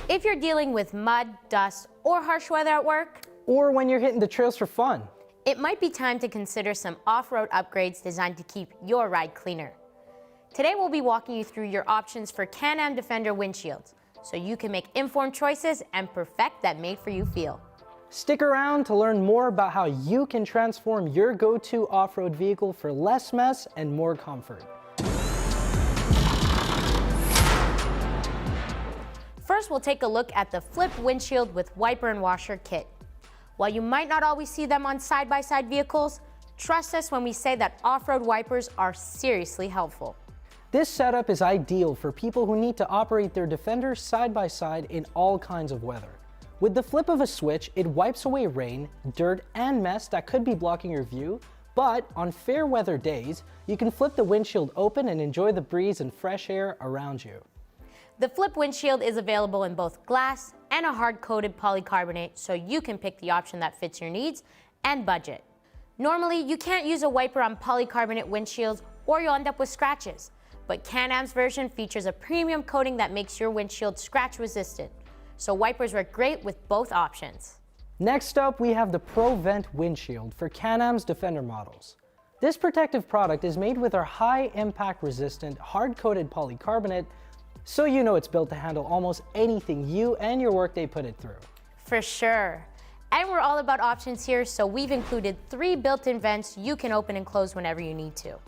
If you're dealing with mud, dust, or harsh weather at work, or when you're hitting the trails for fun, it might be time to consider some off-road upgrades designed to keep your ride cleaner. Today we'll be walking you through your options for Can-Am Defender windshields, so you can make informed choices and perfect that made-for-you feel. Stick around to learn more about how you can transform your go-to off-road vehicle for less mess and more comfort. First, we'll take a look at the Flip Windshield with Wiper and Washer kit. While you might not always see them on side-by-side vehicles, trust us when we say that off-road wipers are seriously helpful. This setup is ideal for people who need to operate their Defender side-by-side in all kinds of weather. With the flip of a switch, it wipes away rain, dirt, and mess that could be blocking your view, but on fair weather days, you can flip the windshield open and enjoy the breeze and fresh air around you. The Flip Windshield is available in both glass and a hard-coated polycarbonate, so you can pick the option that fits your needs and budget. Normally, you can't use a wiper on polycarbonate windshields or you'll end up with scratches, but Can-Am's version features a premium coating that makes your windshield scratch-resistant, so wipers work great with both options. Next up, we have the Pro Vent Windshield for Can-Am's Defender models. This protective product is made with our high-impact resistant, hard-coated polycarbonate, so you know it's built to handle almost anything you and your workday put it through. For sure. And we're all about options here, so we've included 3 built-in vents you can open and close whenever you need to.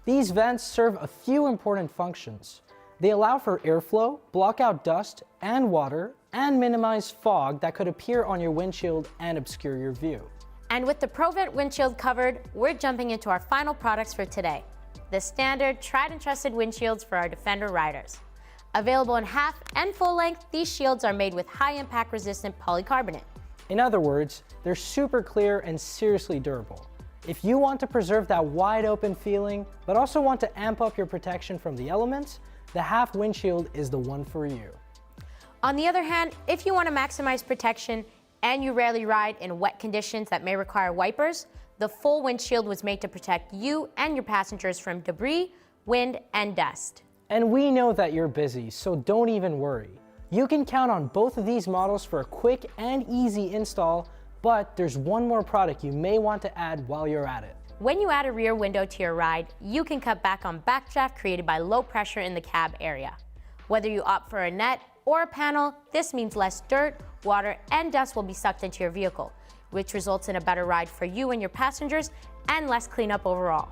These vents serve a few important functions. They allow for airflow, block out dust and water, and minimize fog that could appear on your windshield and obscure your view. And with the Pro Vent windshield covered, we're jumping into our final products for today. The standard, tried and trusted windshields for our Defender riders. Available in half and full length, these shields are made with high-impact resistant polycarbonate. In other words, they're super clear and seriously durable. If you want to preserve that wide open feeling, but also want to amp up your protection from the elements, the half windshield is the one for you. On the other hand, if you want to maximize protection and you rarely ride in wet conditions that may require wipers, the full windshield was made to protect you and your passengers from debris, wind, and dust. And we know that you're busy, so don't even worry. You can count on both of these models for a quick and easy install, but there's one more product you may want to add while you're at it. When you add a rear window to your ride, you can cut back on backdraft created by low pressure in the cab area. Whether you opt for a net or a panel, this means less dirt, water, and dust will be sucked into your vehicle, which results in a better ride for you and your passengers and less cleanup overall.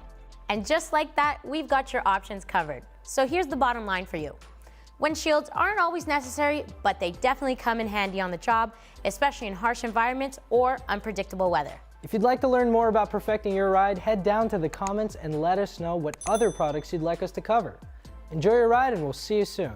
And just like that, we've got your options covered. So here's the bottom line for you. Windshields aren't always necessary, but they definitely come in handy on the job, especially in harsh environments or unpredictable weather. If you'd like to learn more about perfecting your ride, head down to the comments and let us know what other products you'd like us to cover. Enjoy your ride and we'll see you soon.